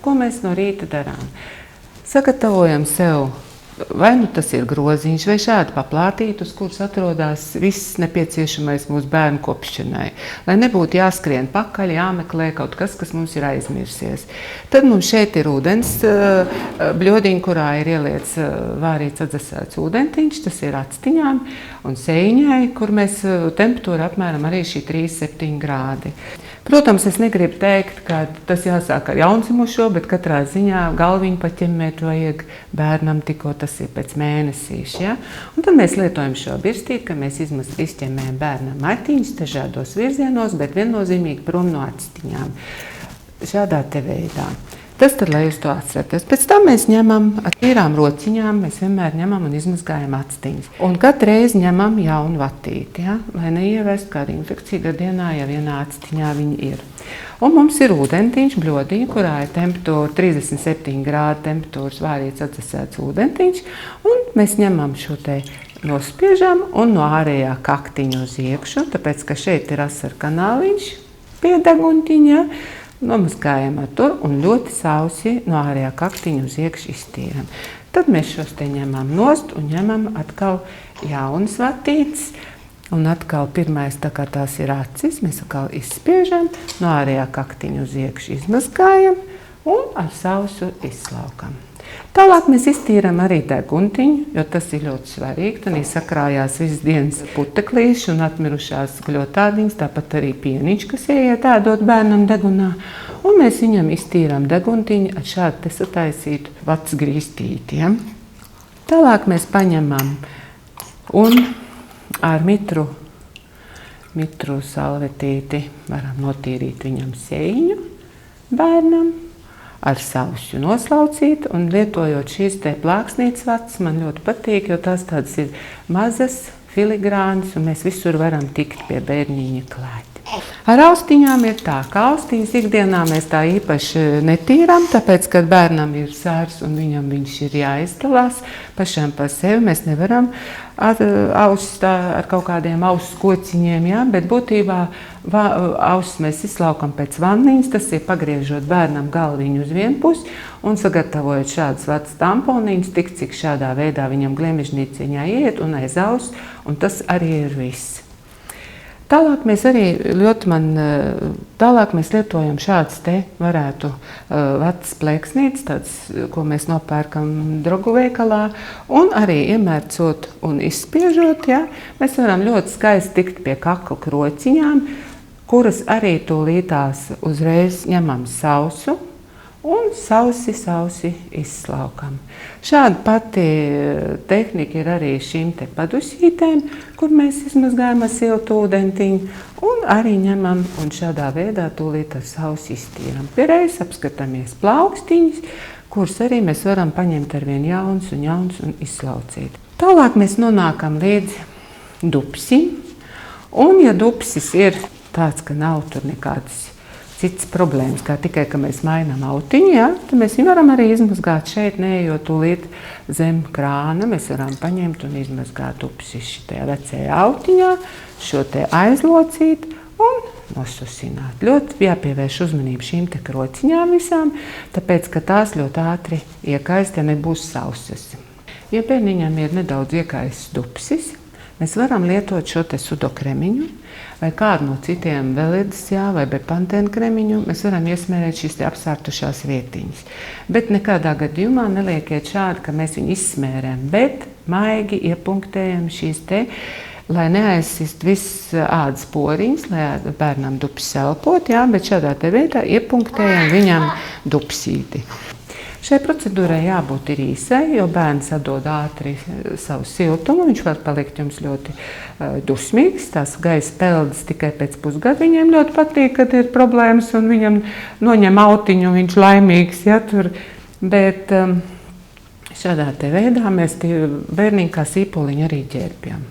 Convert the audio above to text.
Ko mēs no rīta darām? Sagatavojam sev, vai nu tas ir groziņš vai šāda paplātīte, uz kuras atrodas viss nepieciešamais mūsu bērnu kopšanai. Lai nebūtu jāskrien pakaļ, jāmeklē kaut kas, kas mums ir aizmirsies. Tad mums šeit ir ūdens bļodiņa, kurā ir ieliets vārīts atdzesēts ūdentiņš, tas ir actiņām un sēņai, kur mēs temperatūra apmēram arī šī 3-7 grādi. Protams, es negribu teikt, ka tas jāsāk ar jaundzimušo, bet katrā ziņā galviņu paķemmēt vajag bērnam tikko tas ir pēc mēnesīša. Ja? Un tad mēs lietojam šo birstīti, ka mēs izķemmējam bērnam matiņus dažādos virzienos, bet viennozīmīgi prom no actiņām. Šādā te veidā. Tas tad, lai jūs to atceraties. Pēc tam mēs ņemam ar tīrām rociņām, mēs vienmēr ņemam un izmazgājam actiņas. Un katru reizi ņemam jaunu vatīti, ja? Lai neievestu kādu infekciju gadienā, ja vienā actiņā viņi ir. Un mums ir ūdentiņš, bļodiņa, kurā ir temperatūra 37 grādu temperatūras vārīts atdzesēts ūdentiņš. Un mēs ņemam šo te nospiežam un no ārējā kaktiņa uz iekšu, tāpēc, ka šeit ir asara kanāliņš pie deguntiņa. Nomazgājam ar to un ļoti sausi no ārējā kaktiņa uz iekšu iztīram. Tad mēs šos te ņemam nost un ņemam atkal jaunas vatītes. Un atkal pirmais, tā kā tās ir acis, mēs atkal izspiežam, no ārējā kaktiņa uz iekšu izmazgājam un ar sausu izslaukam. Tālāk mēs iztīram arī deguntiņu, jo tas ir ļoti svarīgi. Tad sakrājās visas dienas puteklīši un atmirušās gļotādiņas, tāpat arī pieniņš, kas ieiet ēdot bērnam degunā. Un mēs viņam iztīram deguntiņu ar šādu te sataisītu vatas grīstīti. Ja? Tālāk mēs paņemam un ar mitru salvetīti varam notīrīt viņam sēņu bērnam. Ar sausu noslaucīt un lietojot šīs te plāksnītes vatas, man ļoti patīk, jo tās tādas ir mazas, filigrānas un mēs visur varam tikt pie bērniņa klāt. Ar austiņām ir tā, ka austiņas ikdienā mēs tā īpaši netīram, tāpēc, kad bērnam ir sārs un viņam viņš ir jāizdalās pašam par sevi, mēs nevaram ausis ar kaut kādiem ausis kociņiem, ja? Bet būtībā ausis mēs izslaukam pēc vanniņas, tas ir pagriežot bērnam galviņu uz vienu pusi un sagatavojot šādas vatas tamponiņas, tik cik šādā veidā viņam gliemežnīciņā iet un aiz ausis, un tas arī ir viss. Tālāk mēs lietojam šādas te varētu vatas plēksnītes, tādas, ko mēs nopērkam drogu veikalā, un arī iemērcot un izspiežot, ja, mēs varam ļoti skaisti tikt pie kakla krociņām, kuras arī tūlītās uzreiz ņemam sausu un sausi izslaukam. Šāda pati tehnika ir arī šīm te padusītēm, kur mēs izmazgājam ar siltu ūdentiņu un arī ņemam un šādā veidā tūlīt ar sausi iztīram. Piereiz apskatāmies plaukstiņas, kuras arī mēs varam paņemt ar vien jauns un izslaucīt. Tālāk mēs nonākam līdz dupsim, un ja dupsis ir tāds, ka nav tur nekādas cits problēmas, kā tikai, ka mēs mainām autiņu, ja, tad mēs viņu varam arī izmazgāt šeit, neejot tūlīt zem krāna. Mēs varam paņemt un izmazgāt upsi šitajā vecajā autiņā, šo te aizlocīt un nosusināt. Ļoti jāpievērš uzmanību šīm te krociņām visām, tāpēc, ka tās ļoti ātri iekaist, ja nebūs sausas. Ja bērniņam ir nedaudz iekaists dupsis, mēs varam lietot šo te sudokremiņu vai kādu no citiem velidas, vai bepantēnu kremiņu. Mēs varam iesmērēt šīs te apsārtušās vietiņas. Bet nekādā gadījumā neliekiet šādi, ka mēs viņu izsmērējam, bet maigi iepunktējam šīs te, lai neaizsist viss ādas poriņas, lai bērnam dupsi elpot, bet šādā te veidā iepunktējam viņam dupsīti. Šai procedūrai jābūt ir īsai, jo bērns atdod ātri savu siltumu, viņš var palikt jums ļoti dusmīgs, tās gaisa peldas tikai pēc pusgada. Viņiem ļoti patīk, kad ir problēmas un viņam noņem autiņu un viņš laimīgs, ja, tur. Bet šādā te veidā mēs bērniņu kā sīpoliņu arī ģērbjam.